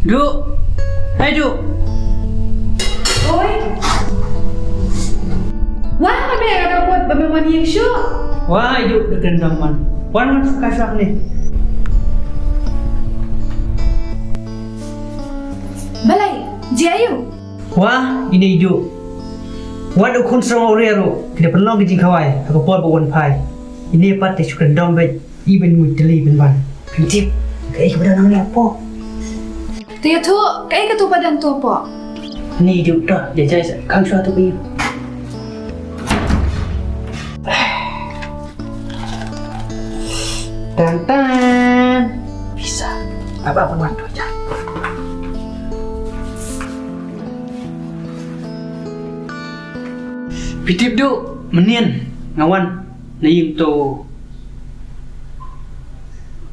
Duk. Hai Duk. Oi. Wah, kami ada buat bagaimana yang syuk. Wah, Duk dengan teman. Wan suka syok ni. Balai, Jayu. Wah, ini Duk. Wan ukun serong orero. Tidak perlu kerja kawai. Aku buat bawan pai. Ini pati suka dompet. Iben muteli ben ban. Pintip. Kaya kepada nang ni apa? Tiga tu, kaya ketu badan tu apa? Ni Duk dah. Dia cakap kang syok tu pergi. Tan. Pisa. Apa bantu aja. Pitip Duk, menien ngawan na yung to.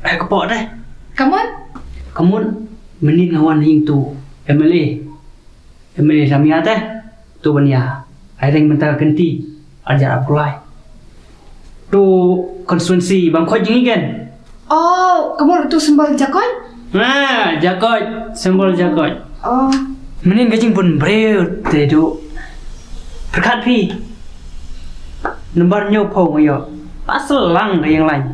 Ay kapok dah. Kamun menien ngawan na yung to. MLA samia teh. Tu banya. Ay ring mentara ganti. Ajar apply. Tu konstituensi bang khoj ni kan. Oh, kamu tu sembal jakon? Nah, jakoj, sembol jakoj. Oh. Menien gajing pun breu te Duk. Perkat pi. Nomor nyopong ayo. Pasal lang ke yang lain.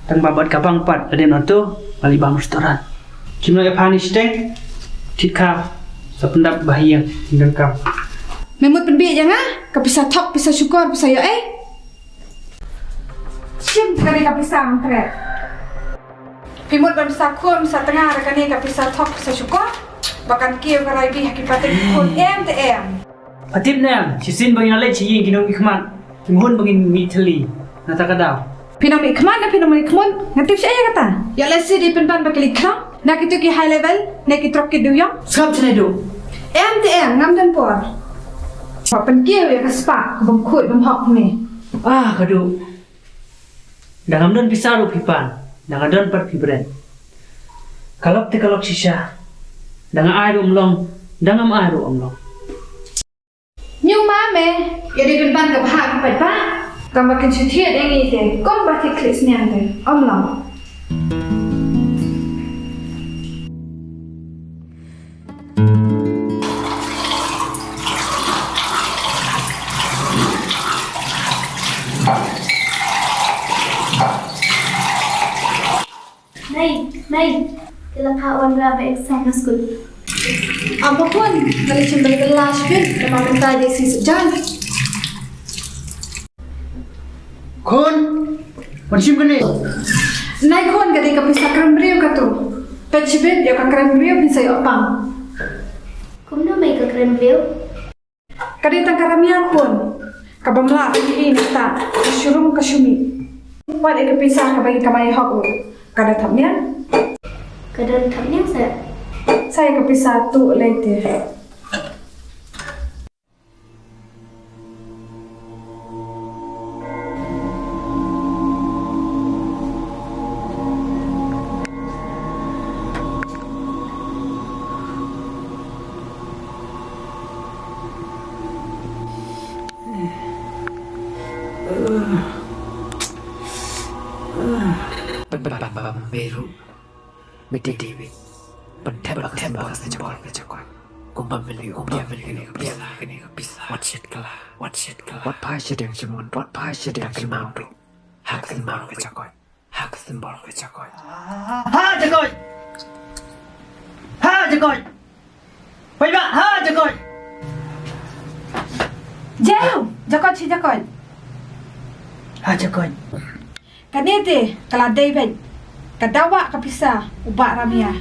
Tang babat kapang pat ada noto bali bang restoran. Cuma ke panis teng. Tikap sependap bahaya dan kam. Memut penbi jangan? Kapisa tok, pisa syukur, pisa yo Sim kali kapisa mangkret. Pimut ban pisa kun, pisa tengah rekani kapisa tok, pisa syukur. Bahkan kieu karai bi hakipate kun em. Patip na, sisin bangin alay ciyin kinong ikman. Kimhun bangin mitali. Natakadaw. Pinam ikman na pinam ikmun. Ngatip siya kata. Ya lesi di penpan bakal ikram. Nak itu ki high level, nak itu trok ki duyong. Skap cina Duk. Em ngam dan por. Papan kieu ya kaspa, bam kut bam hok ni. Ah, kadu. Dangam don bisa lu pipan. Dangam don per pibren. Kalok te kalok sisa. Dangam air umlong. Dangam air umlong. Nhưng mà mẹ, giờ đi bên ban gặp hạ phải ba. Còn mà cần sự thiệt anh nghĩ thế, con bà thì clip nhàng thế, ông lòng. Nay, kita kawan berapa exam school. Apa pun, kalau cuma kelas pun, memang minta dia si sejan. Kon, pansim kene. Naik kon ketika bisa keren beriu katu. Pecibet dia kan keren beriu bisa opang. Kumna may keren beliau. Kadita karamian pun, kabamla lagi ini tak, syurum kasumi. Buat eka pisah kabagi kamai hok kada tamnya. Kadang tamnya Saya kepisah tu later. Beru, meditasi, pentembak sejebol kejauhan. Kumpul beli, bisa. What shit kalah. What pie shit yang cuman, what pie shit yang kemau tu. Hak sembol kejauhan. Ha jakoj. Pai ba, ha jakoj. Jayu, jakot si jakot. Ha jakoj. Kanete, kalau David, kadawa kapisa, ubak ramia.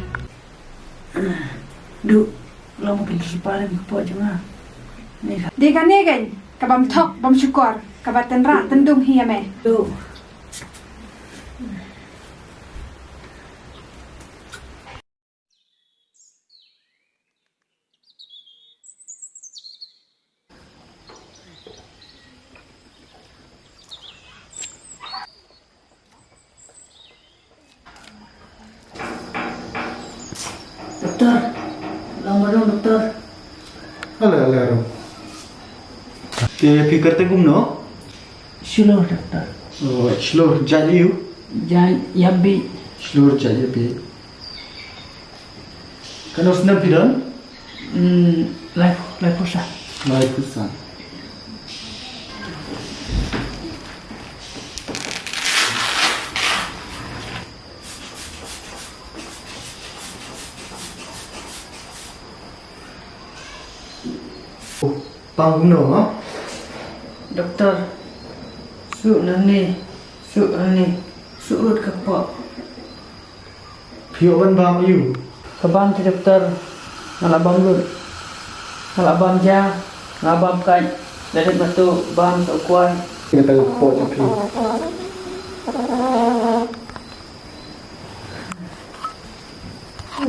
Duk, lo mau pergi paling kepo jangan. Ni Di kanegen, kabam tok, bam syukur, kabatan rak tendung hiame. Duk. Doktor, lama dong doktor. Alah. Ke fikir te gumno? Slow doktor. Oh, slow jadi you. Jangan yabi. Slow jadi be. Kan os na pidan? Lai Pisa. By Pisa. Pang no, ha? Doktor, su nani, surut kepak. Pio ban bam you. Kabam tu doktor, ngalabam lut, ngalabam ja, ngalabam kai, dari batu bam tak kuat. Kita tahu pot je pi.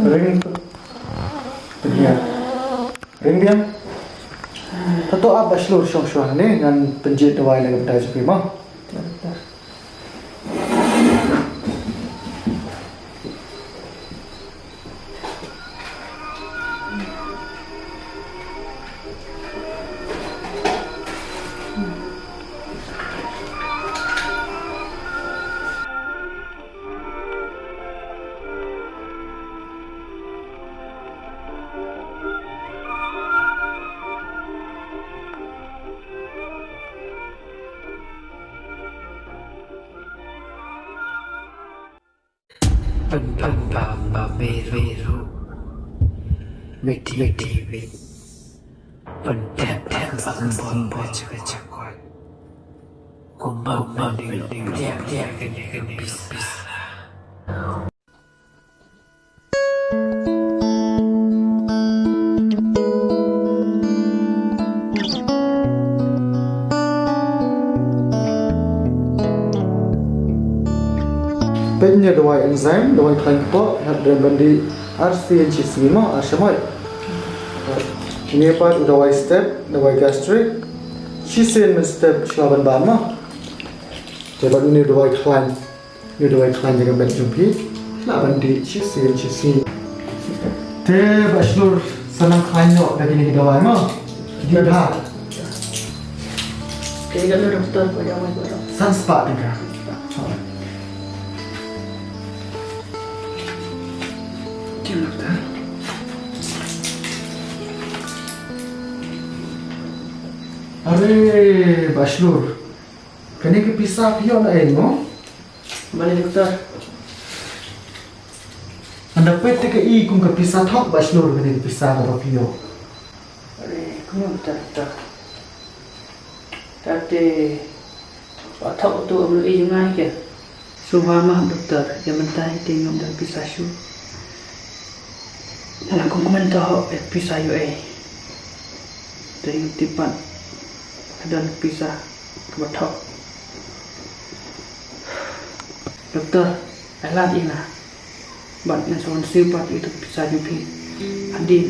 Ring tu. Dia. Ring dia. Tahu apa seluruh syong-syong ni dengan penjit dawai lagi pada je pi mah. Doktor. Beru Meti Pentap Bambon Cakap Kumbang Dia Pisa. Pennya dawai enzim, dawai klaim kepak, dan bandi RCNC mah asyamai. Ini apa dawai step, dawai gastrik, cisen step selawan bama. Jadi ini dawai klaim jaga band jumpi, nak bandi cisen. Te baslur senang klaim nak dari ni dawai mah. Dia dah. Kaya kalau doktor pada awal tu. Sunspa juga. Doktor. Are baslur. Kini ke Pisa pio na mo? Balik doktor. Anda pete ke I kung ke Pisa thok baslur kini ke Pisa ka pio. Kau doktor. Tapi otak tu ambil ijungai ke. Suha mah doktor, yang mentai tengok dan Pisa su. Nak kau mentah Pisa yo tengok tipan dan Pisa ke batok. Doktor, alat ina. Bat yang sawan sifat itu Pisa jupi. Adin,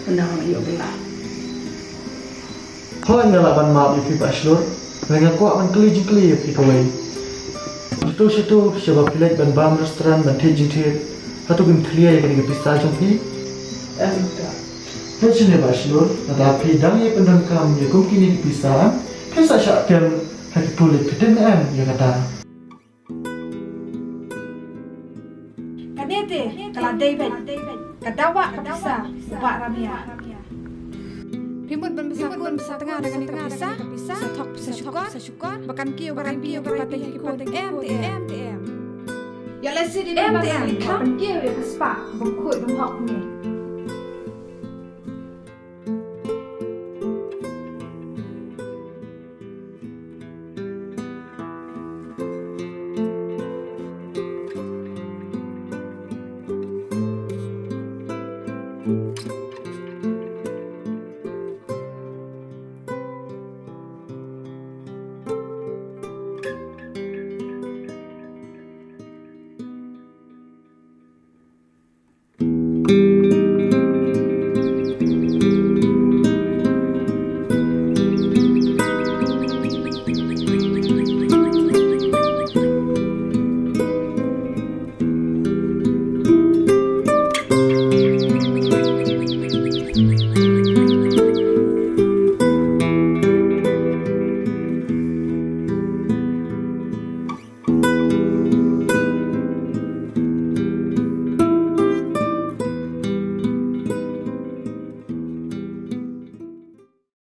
anda yo belah. Hoi ngalaban maaf ifi baslur. Dengan kuat man keli ifi kawai. Situ siapa pilih ban bam restoran ban tejit. Satu game clear yang kena Pisa jumpi. Doktor. Macamnya baslur, tetapi dang ye pendangkam ye kum kini Pisa. Pisa syakkan hati kulit peten ya kata. Kanete, kalau David, kadawa Pisa, ubah ramia. Pimut besar tengah dengan Pisa, tok Pisa syukur, bahkan kio kata hikut MTM. Ya lesi di MTM, kan kio ya spa, bukut bukut ni.